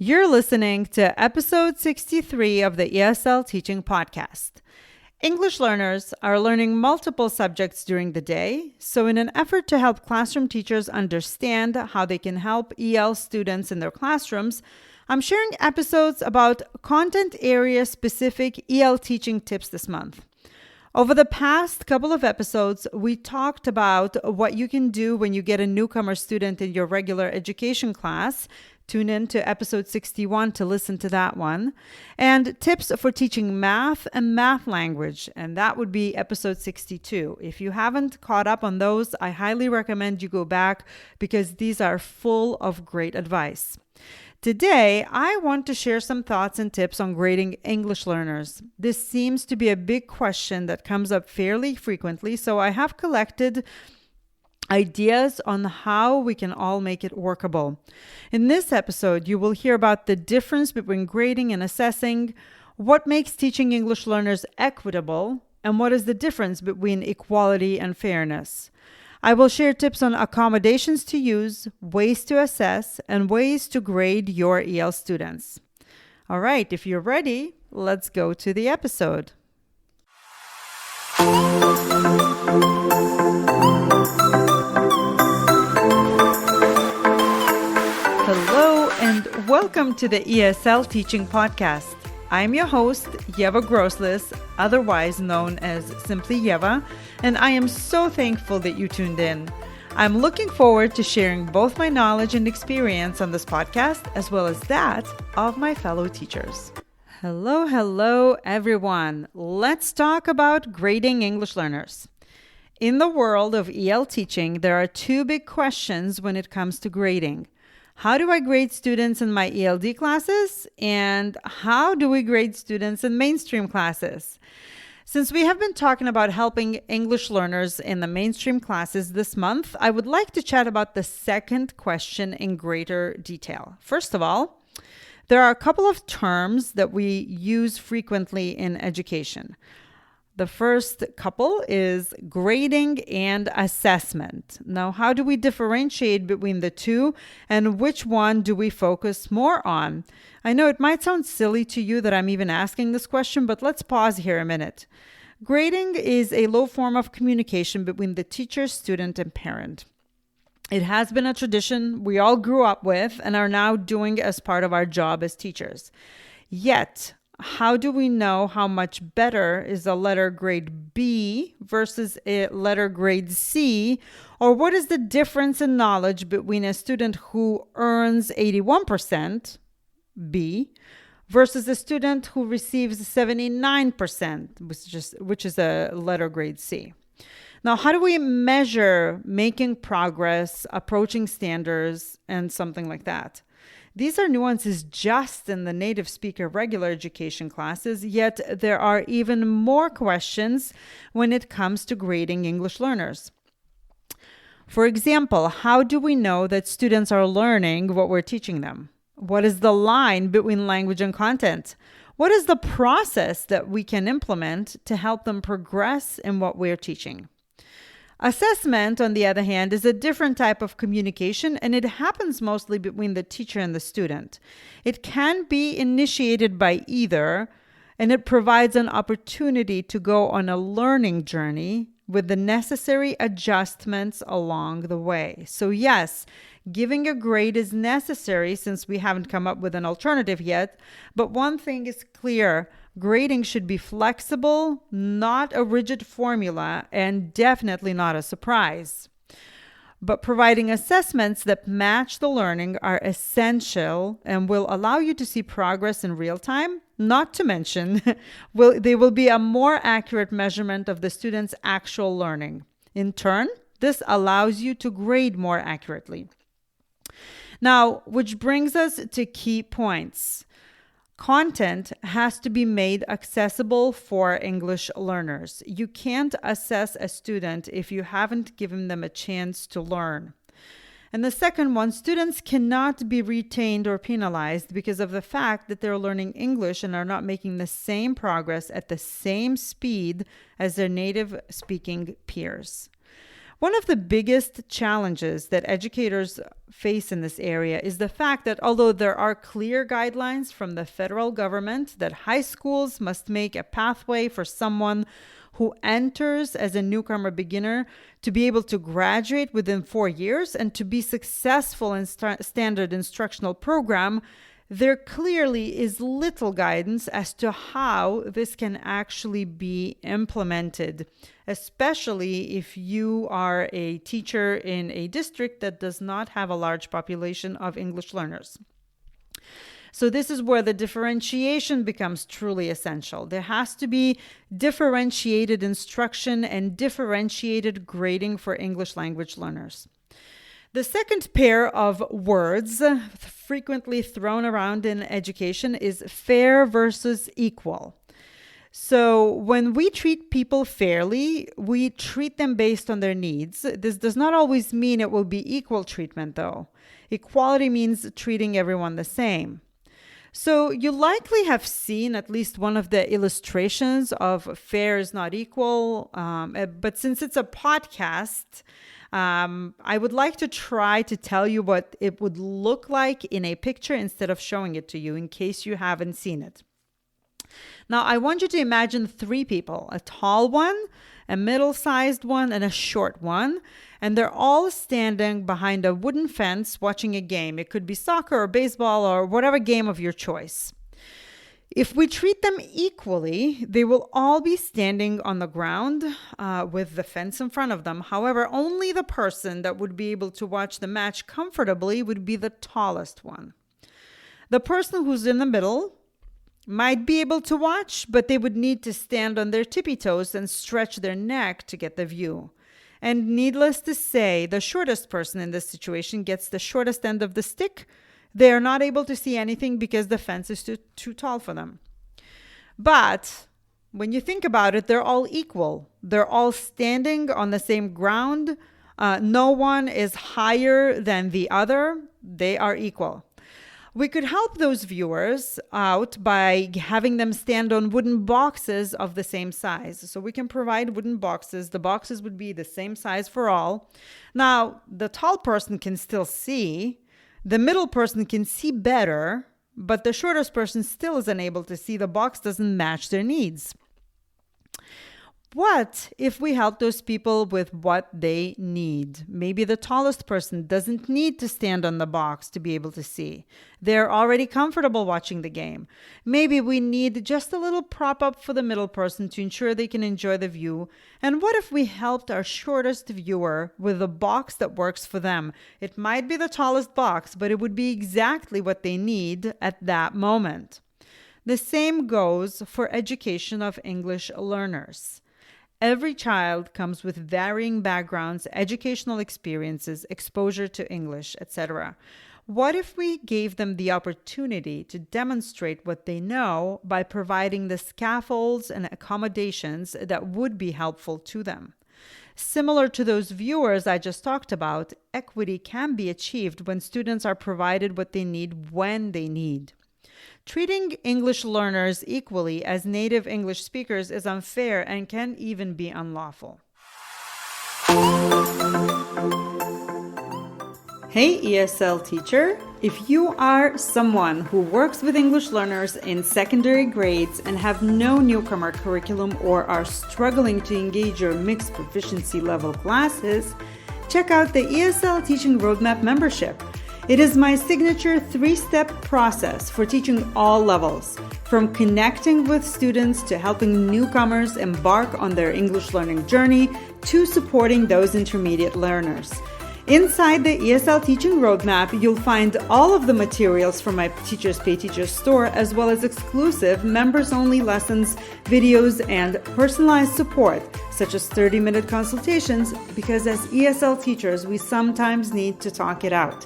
You're listening to episode 63 of the ESL Teaching Podcast. English learners are learning multiple subjects during the day, so in an effort to help classroom teachers understand how they can help EL students in their classrooms, I'm sharing episodes about content area specific EL teaching tips this month. Over the past couple of episodes, we talked about what you can do when you get a newcomer student in your regular education class. Tune in to episode 61 to listen to that one. And tips for teaching math and math language, and that would be episode 62. If you haven't caught up on those, I highly recommend you go back because these are full of great advice. Today, I want to share some thoughts and tips on grading English learners. This seems to be a big question that comes up fairly frequently, so I have collected ideas on how we can all make it workable. In this episode, you will hear about the difference between grading and assessing, what makes teaching English learners equitable, and what is the difference between equality and fairness. I will share tips on accommodations to use, ways to assess, and ways to grade your EL students. All right, if you're ready, let's go to the episode. Hello and welcome to the ESL Teaching Podcast. I'm your host, Yeva Groslis, otherwise known as simply Yeva, and I am so thankful that you tuned in. I'm looking forward to sharing both my knowledge and experience on this podcast, as well as that of my fellow teachers. Hello, everyone. Let's talk about grading English learners. In the world of EL teaching, there are two big questions when it comes to grading. How do I grade students in my ELD classes? And how do we grade students in mainstream classes? Since we have been talking about helping English learners in the mainstream classes this month, I would like to chat about the second question in greater detail. First of all, there are a couple of terms that we use frequently in education. The first couple is grading and assessment. Now, how do we differentiate between the two and which one do we focus more on? I know it might sound silly to you that I'm even asking this question, but let's pause here a minute. Grading is a low form of communication between the teacher, student, and parent. It has been a tradition we all grew up with and are now doing as part of our job as teachers. Yet, how do we know how much better is a letter grade B versus a letter grade C? Or what is the difference in knowledge between a student who earns 81% B versus a student who receives 79%, which is a letter grade C? Now, how do we measure making progress, approaching standards, and something like that? These are nuances just in the native speaker regular education classes, yet there are even more questions when it comes to grading English learners. For example, how do we know that students are learning what we're teaching them? What is the line between language and content? What is the process that we can implement to help them progress in what we're teaching? Assessment, on the other hand, is a different type of communication, and it happens mostly between the teacher and the student. It can be initiated by either, and it provides an opportunity to go on a learning journey with the necessary adjustments along the way. So yes, giving a grade is necessary since we haven't come up with an alternative yet, but one thing is clear. Grading should be flexible, not a rigid formula, and definitely not a surprise. But providing assessments that match the learning are essential and will allow you to see progress in real time, not to mention, they will be a more accurate measurement of the student's actual learning. In turn, this allows you to grade more accurately. Now, which brings us to key points. Content has to be made accessible for English learners. You can't assess a student if you haven't given them a chance to learn. And the second one, students cannot be retained or penalized because of the fact that they're learning English and are not making the same progress at the same speed as their native speaking peers. One of the biggest challenges that educators face in this area is the fact that although there are clear guidelines from the federal government that high schools must make a pathway for someone who enters as a newcomer beginner to be able to graduate within 4 years and to be successful in standard instructional program, there clearly is little guidance as to how this can actually be implemented, especially if you are a teacher in a district that does not have a large population of English learners. So this is where the differentiation becomes truly essential. There has to be differentiated instruction and differentiated grading for English language learners. The second pair of words frequently thrown around in education is fair versus equal. So when we treat people fairly, we treat them based on their needs. This does not always mean it will be equal treatment, though. Equality means treating everyone the same. So you likely have seen at least one of the illustrations of fair is not equal, but since it's a podcast, I would like to try to tell you what it would look like in a picture instead of showing it to you in case you haven't seen it. Now, I want you to imagine 3 people, a tall one, a middle-sized one, and a short one, and they're all standing behind a wooden fence watching a game. It could be soccer or baseball or whatever game of your choice. If we treat them equally, they will all be standing on the ground with the fence in front of them. However, only the person that would be able to watch the match comfortably would be the tallest one. The person who's in the middle might be able to watch, but they would need to stand on their tippy toes and stretch their neck to get the view. And needless to say, the shortest person in this situation gets the shortest end of the stick. They are not able to see anything because the fence is too tall for them. But when you think about it, they're all equal. They're all standing on the same ground. No one is higher than the other. They are equal. We could help those viewers out by having them stand on wooden boxes of the same size. So we can provide wooden boxes. The boxes would be the same size for all. Now, the tall person can still see. The middle person can see better, but the shortest person still is unable to see. The box doesn't match their needs. What if we help those people with what they need? Maybe the tallest person doesn't need to stand on the box to be able to see. They're already comfortable watching the game. Maybe we need just a little prop up for the middle person to ensure they can enjoy the view. And what if we helped our shortest viewer with a box that works for them? It might be the tallest box, but it would be exactly what they need at that moment. The same goes for education of English learners. Every child comes with varying backgrounds, educational experiences, exposure to English, etc. What if we gave them the opportunity to demonstrate what they know by providing the scaffolds and accommodations that would be helpful to them? Similar to those viewers I just talked about, equity can be achieved when students are provided what they need when they need. Treating English learners equally as native English speakers is unfair and can even be unlawful. Hey ESL teacher, if you are someone who works with English learners in secondary grades and have no newcomer curriculum or are struggling to engage your mixed proficiency level classes, check out the ESL Teaching Roadmap membership. It is my signature 3-step process for teaching all levels, from connecting with students to helping newcomers embark on their English learning journey to supporting those intermediate learners. Inside the ESL Teaching Roadmap, you'll find all of the materials from my Teachers Pay Teachers store, as well as exclusive members-only lessons, videos, and personalized support, such as 30-minute consultations, because as ESL teachers, we sometimes need to talk it out.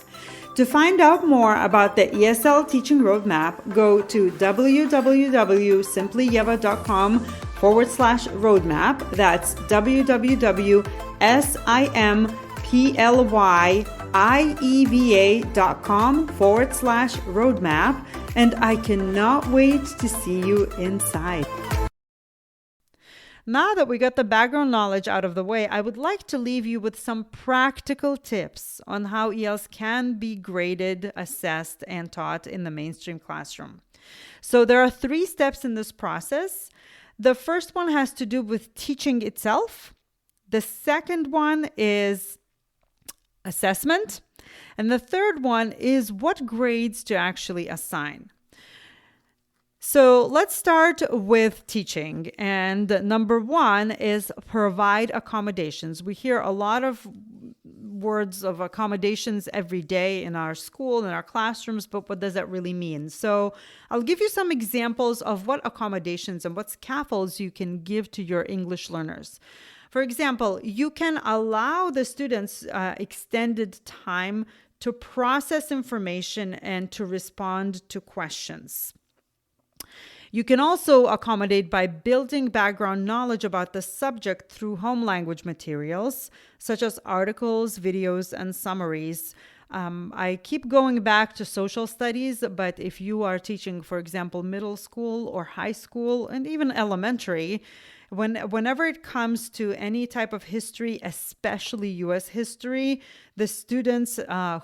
To find out more about the ESL Teaching Roadmap, go to www.simplyeva.com/roadmap. That's www.simplyeva.com/roadmap. And I cannot wait to see you inside. Now that we got the background knowledge out of the way, I would like to leave you with some practical tips on how ELs can be graded, assessed, and taught in the mainstream classroom. So there are 3 steps in this process. The first one has to do with teaching itself. The second one is assessment. And the third one is what grades to actually assign. So let's start with teaching. And number 1 is provide accommodations. We hear a lot of words of accommodations every day in our school, in our classrooms, but what does that really mean? So I'll give you some examples of what accommodations and what scaffolds you can give to your English learners. For example, you can allow the students extended time to process information and to respond to questions. You can also accommodate by building background knowledge about the subject through home language materials, such as articles, videos, and summaries. I keep going back to social studies, but if you are teaching, for example, middle school or high school, and even elementary, whenever it comes to any type of history, especially U.S. history, the students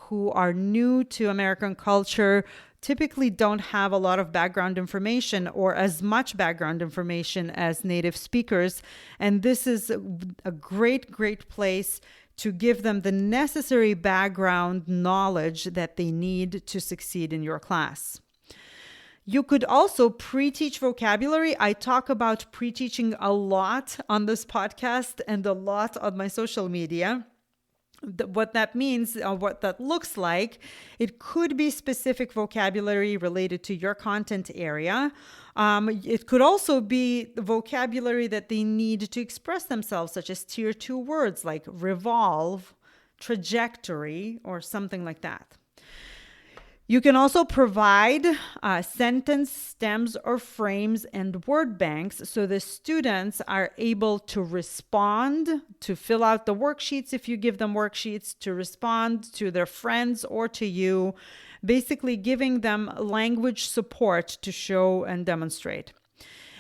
who are new to American culture typically don't have a lot of background information or as much background information as native speakers. And this is a great, great place to give them the necessary background knowledge that they need to succeed in your class. You could also pre-teach vocabulary. I talk about pre-teaching a lot on this podcast and a lot on my social media. What that means, what that looks like, it could be specific vocabulary related to your content area. It could also be the vocabulary that they need to express themselves, such as tier 2 words like revolve, trajectory, or something like that. You can also provide sentence stems or frames and word banks so the students are able to respond, to fill out the worksheets if you give them worksheets, to respond to their friends or to you, basically giving them language support to show and demonstrate.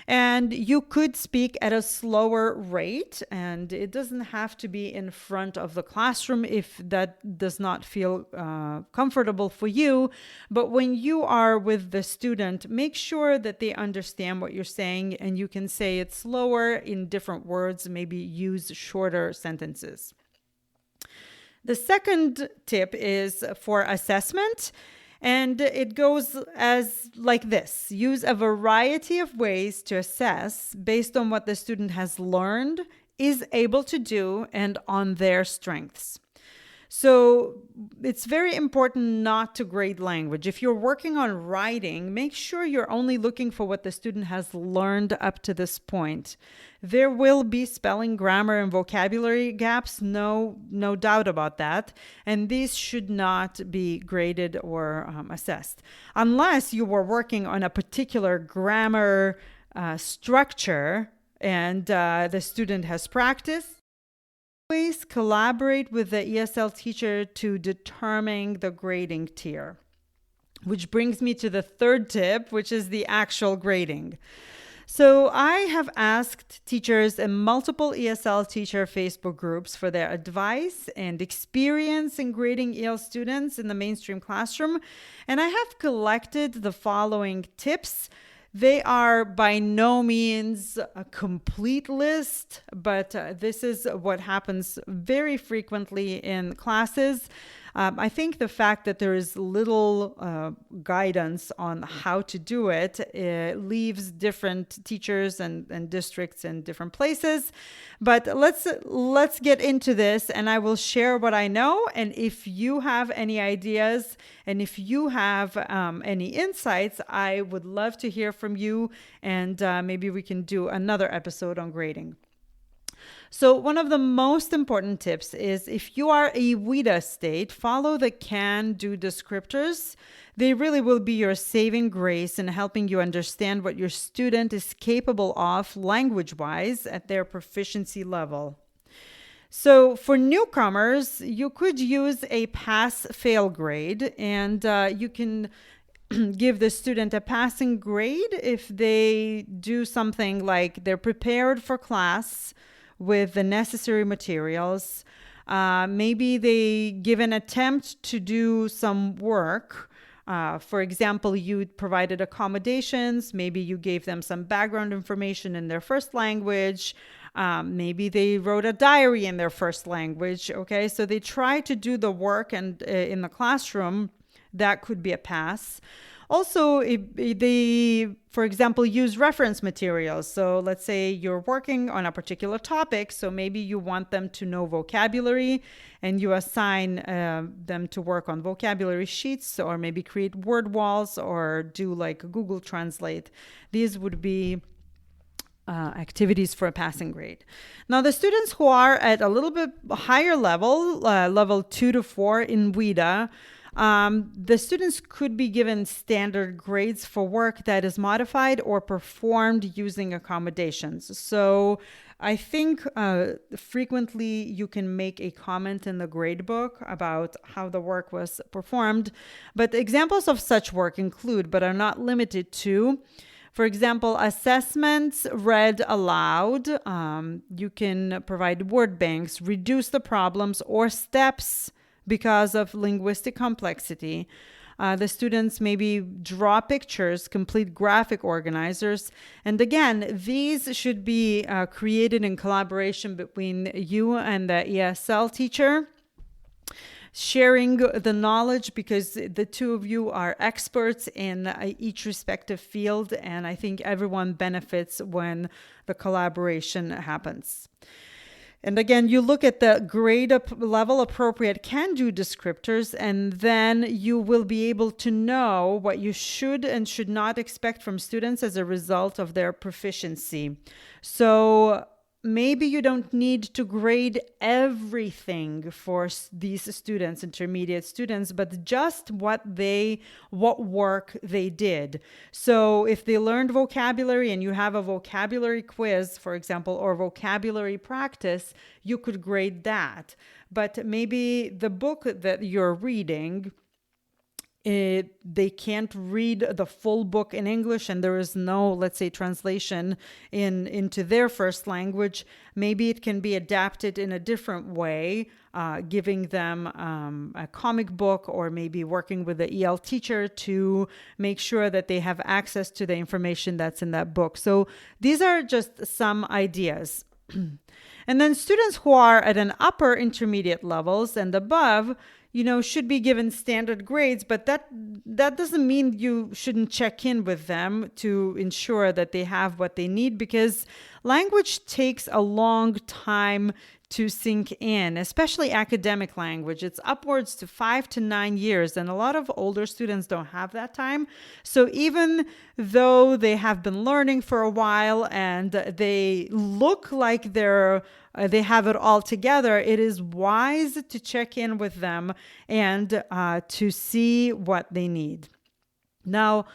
And you could speak at a slower rate, and it doesn't have to be in front of the classroom if that does not feel comfortable for you. But when you are with the student, make sure that they understand what you're saying, and you can say it slower in different words, maybe use shorter sentences. The second tip is for assessment. And it goes as like this. Use a variety of ways to assess based on what the student has learned, is able to do, and on their strengths. So it's very important not to grade language. If you're working on writing, make sure you're only looking for what the student has learned up to this point. There will be spelling, grammar, and vocabulary gaps, no doubt about that. And these should not be graded or assessed. Unless you were working on a particular grammar structure and the student has practiced. Always collaborate with the ESL teacher to determine the grading tier. Which brings me to the third tip, which is the actual grading. So I have asked teachers in multiple ESL teacher Facebook groups for their advice and experience in grading EL students in the mainstream classroom, and I have collected the following tips. They are by no means a complete list, but this is what happens very frequently in classes. I think the fact that there is little guidance on how to do it leaves different teachers and districts in different places. But let's get into this, and I will share what I know. And if you have any ideas and if you have any insights, I would love to hear from you, and maybe we can do another episode on grading. So one of the most important tips is if you are a WIDA state, follow the can-do descriptors. They really will be your saving grace in helping you understand what your student is capable of language-wise at their proficiency level. So for newcomers, you could use a pass-fail grade, and you can give the student a passing grade if they do something like they're prepared for class with the necessary materials. Maybe they give an attempt to do some work. For example, you provided accommodations. Maybe you gave them some background information in their first language. Maybe they wrote a diary in their first language. Okay, so they try to do the work, and in the classroom, that could be a pass. Also, if they, for example, use reference materials. So let's say you're working on a particular topic. So maybe you want them to know vocabulary and you assign them to work on vocabulary sheets, or maybe create word walls or do like Google Translate. These would be activities for a passing grade. Now, the students who are at a little bit higher level, level 2 to 4 in WIDA, the students could be given standard grades for work that is modified or performed using accommodations. So I think frequently you can make a comment in the grade book about how the work was performed. But examples of such work include, but are not limited to, for example, assessments read aloud. You can provide word banks, reduce the problems or steps because of linguistic complexity. The students maybe draw pictures, complete graphic organizers. And again, these should be created in collaboration between you and the ESL teacher, sharing the knowledge, because the two of you are experts in each respective field. And I think everyone benefits when the collaboration happens. And again, you look at the grade level appropriate can-do descriptors, and then you will be able to know what you should and should not expect from students as a result of their proficiency. So maybe you don't need to grade everything for these students, intermediate students, but just what work they did. So if they learned vocabulary and you have a vocabulary quiz, for example, or vocabulary practice, you could grade that. But maybe the book that you're reading, they can't read the full book in English, and there is no, let's say, translation into their first language. Maybe it can be adapted in a different way, giving them a comic book, or maybe working with the EL teacher to make sure that they have access to the information that's in that book. So these are just some ideas. And then students who are at an upper intermediate levels and above, should be given standard grades, but that doesn't mean you shouldn't check in with them to ensure that they have what they need, because language takes a long time to sink in, especially academic language. It's upwards to 5 to 9 years, and a lot of older students don't have that time. So even though they have been learning for a while and they look like they have it all together, it is wise to check in with them and to see what they need. Now,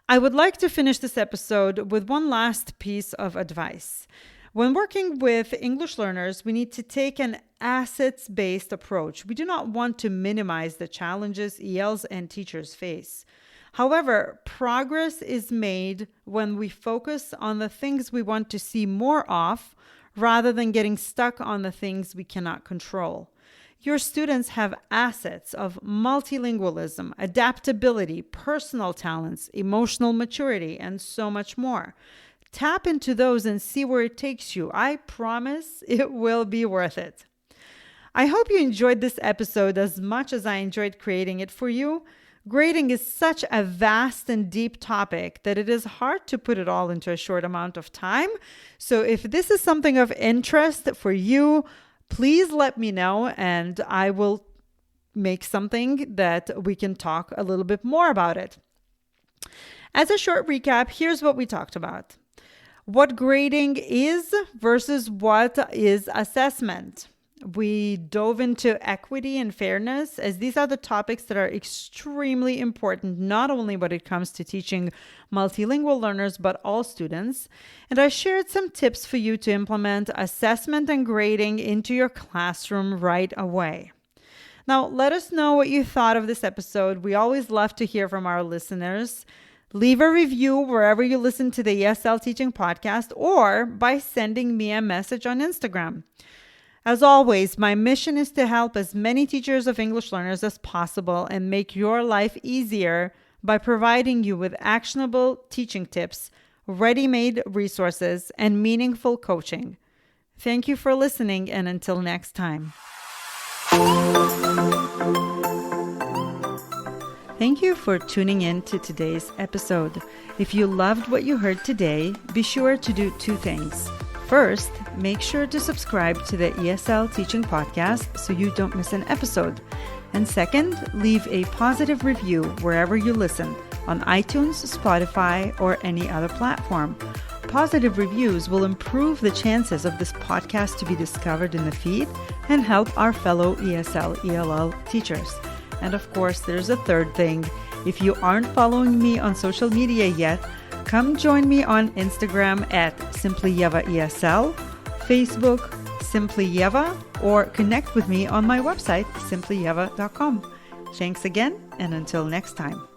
I would like to finish this episode with one last piece of advice. When working with English learners, we need to take an assets-based approach. We do not want to minimize the challenges ELs and teachers face. However, progress is made when we focus on the things we want to see more of, rather than getting stuck on the things we cannot control. Your students have assets of multilingualism, adaptability, personal talents, emotional maturity, and so much more. Tap into those and see where it takes you. I promise it will be worth it. I hope you enjoyed this episode as much as I enjoyed creating it for you. Grading is such a vast and deep topic that it is hard to put it all into a short amount of time. So if this is something of interest for you, please let me know, and I will make something that we can talk a little bit more about it. As a short recap, here's what we talked about. What grading is versus what is assessment. We dove into equity and fairness, as these are the topics that are extremely important, not only when it comes to teaching multilingual learners, but all students. And I shared some tips for you to implement assessment and grading into your classroom right away. Now, let us know what you thought of this episode. We always love to hear from our listeners. Leave a review wherever you listen to the ESL Teaching Podcast or by sending me a message on Instagram. As always, my mission is to help as many teachers of English learners as possible and make your life easier by providing you with actionable teaching tips, ready-made resources, and meaningful coaching. Thank you for listening, and until next time. Thank you for tuning in to today's episode. If you loved what you heard today, be sure to do 2 things. First, make sure to subscribe to the ESL Teaching Podcast so you don't miss an episode. And second, leave a positive review wherever you listen, on iTunes, Spotify, or any other platform. Positive reviews will improve the chances of this podcast to be discovered in the feed and help our fellow ESL, ELL teachers. And of course, there's a third thing. If you aren't following me on social media yet, come join me on Instagram at SimplyYevaESL, Facebook, Simply Yeva, or connect with me on my website, simplyyeva.com. Thanks again, and until next time.